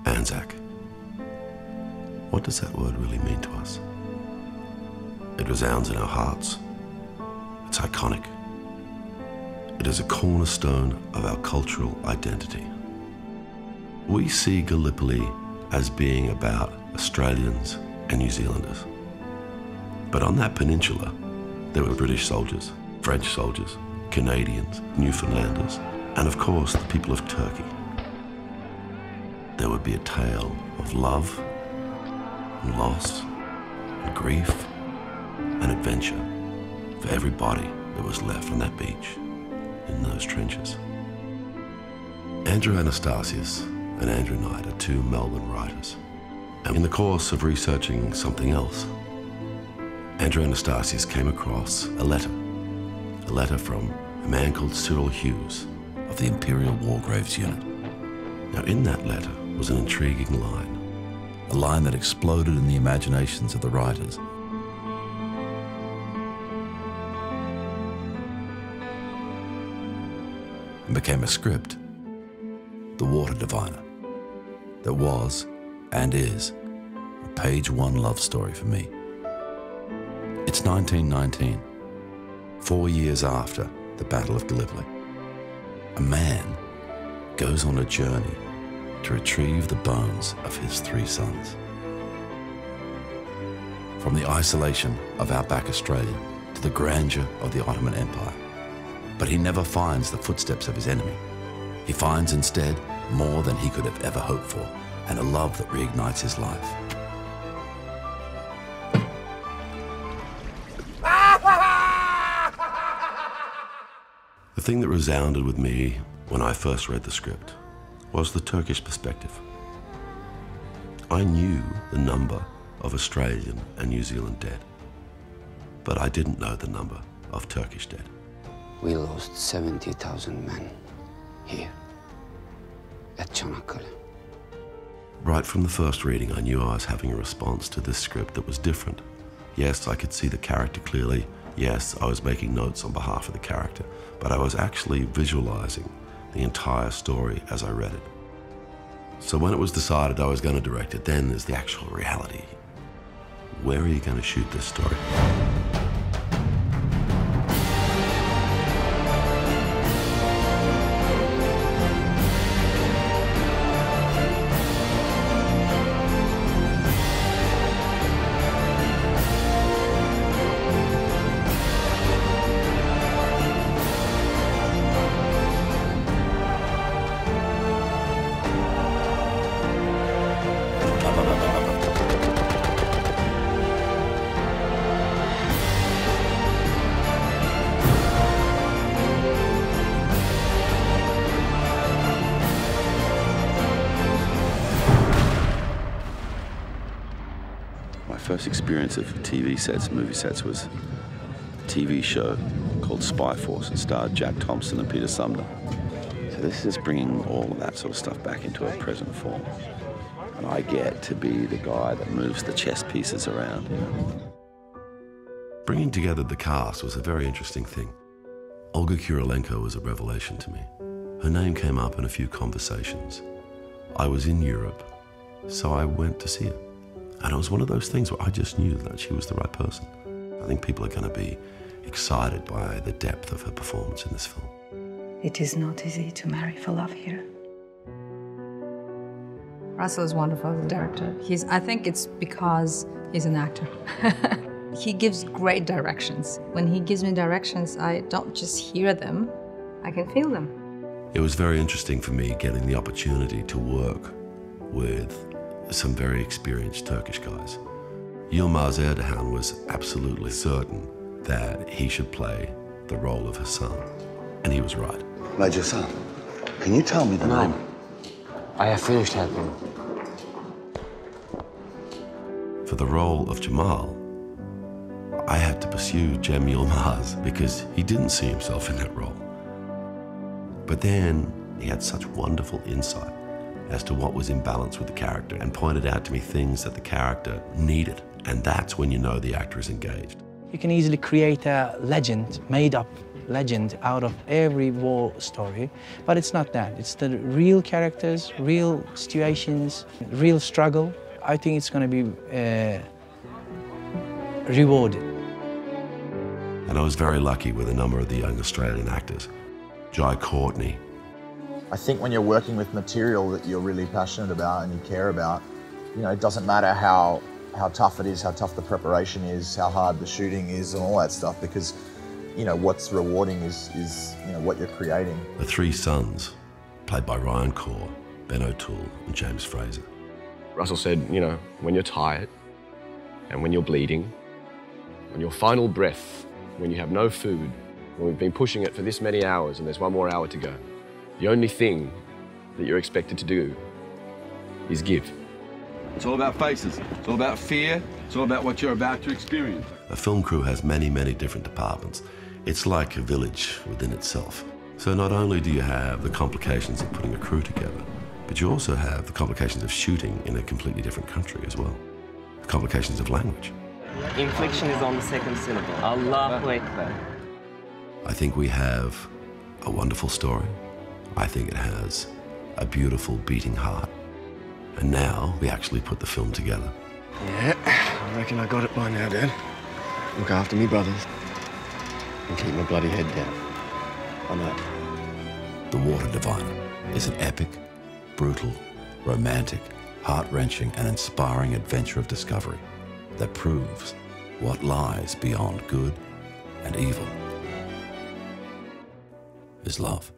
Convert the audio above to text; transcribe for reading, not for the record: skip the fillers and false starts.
Anzac. What does that word really mean to us? It resounds in our hearts. It's iconic. It is a cornerstone of our cultural identity. We see Gallipoli as being about Australians and New Zealanders. But on that peninsula, there were British soldiers, French soldiers, Canadians, Newfoundlanders, and of course, the people of Turkey. There would be a tale of love, and loss, and grief, and adventure for every body that was left on that beach, in those trenches. Andrew Anastasius and Andrew Knight are two Melbourne writers. And in the course of researching something else, Andrew Anastasius came across a letter from a man called Cyril Hughes of the Imperial War Graves Unit. Now, in that letter was an intriguing line, a line that exploded in the imaginations of the writers. And became a script, The Water Diviner, that was, and is, a page-one love story for me. It's 1919, 4 years after the Battle of Gallipoli. A man goes on a journey to retrieve the bones of his 3 sons. From the isolation of outback Australia to the grandeur of the Ottoman Empire. But he never finds the footsteps of his enemy. He finds instead more than he could have ever hoped for, and a love that reignites his life. The thing that resounded with me when I first read the script was the Turkish perspective. I knew the number of Australian and New Zealand dead, but I didn't know the number of Turkish dead. We lost 70,000 men here at Çanakkale. Right from the first reading, I knew I was having a response to this script that was different. Yes, I could see the character clearly. Yes, I was making notes on behalf of the character, but I was actually visualizing the entire story as I read it. So when it was decided I was going to direct it, then there's the actual reality. Where are you going to shoot this story? My first experience of TV sets, movie sets, was a TV show called Spy Force. It starred Jack Thompson and Peter Sumner. So this is bringing all of that sort of stuff back into a present form. And I get to be the guy that moves the chess pieces around. You know? Bringing together the cast was a very interesting thing. Olga Kurylenko was a revelation to me. Her name came up in a few conversations. I was in Europe, so I went to see her. And it was one of those things where I just knew that she was the right person. I think people are going to be excited by the depth of her performance in this film. It is not easy to marry for love here. Russell is wonderful as a director. I think it's because he's an actor. He gives great directions. When he gives me directions, I don't just hear them, I can feel them. It was very interesting for me getting the opportunity to work with some very experienced Turkish guys. Yilmaz Erdogan was absolutely certain that he should play the role of Hassan, and he was right. Major Hassan, can you tell me the name? I have finished helping. For the role of Jamal, I had to pursue Cem Yilmaz because he didn't see himself in that role. But then he had such wonderful insight as to what was in balance with the character and pointed out to me things that the character needed. And that's when you know the actor is engaged. You can easily create a legend, made-up legend out of every war story, but it's not that. It's the real characters, real situations, real struggle. I think it's going to be rewarded. And I was very lucky with a number of the young Australian actors. Courtney. I think when you're working with material that you're really passionate about and you care about, you know, it doesn't matter how tough it is, how tough the preparation is, how hard the shooting is and all that stuff, because, you know, what's rewarding is you know, what you're creating. The three sons, played by Ryan Corr, Ben O'Toole and James Fraser. Russell said, you know, when you're tired and when you're bleeding, on your final breath, when you have no food, when we've been pushing it for this many hours and there's one more hour to go, the only thing that you're expected to do is give. It's all about faces. It's all about fear. It's all about what you're about to experience. A film crew has many, many different departments. It's like a village within itself. So not only do you have the complications of putting a crew together, but you also have the complications of shooting in a completely different country as well. The complications of language. Inflection is on the second syllable. Allahu Akbar. I think we have a wonderful story. I think it has a beautiful beating heart. And now we actually put the film together. Yeah, I reckon I got it by now, Dad. Look after me brothers and keep my bloody head down. I know. The Water Diviner is an epic, brutal, romantic, heart-wrenching and inspiring adventure of discovery that proves what lies beyond good and evil is love.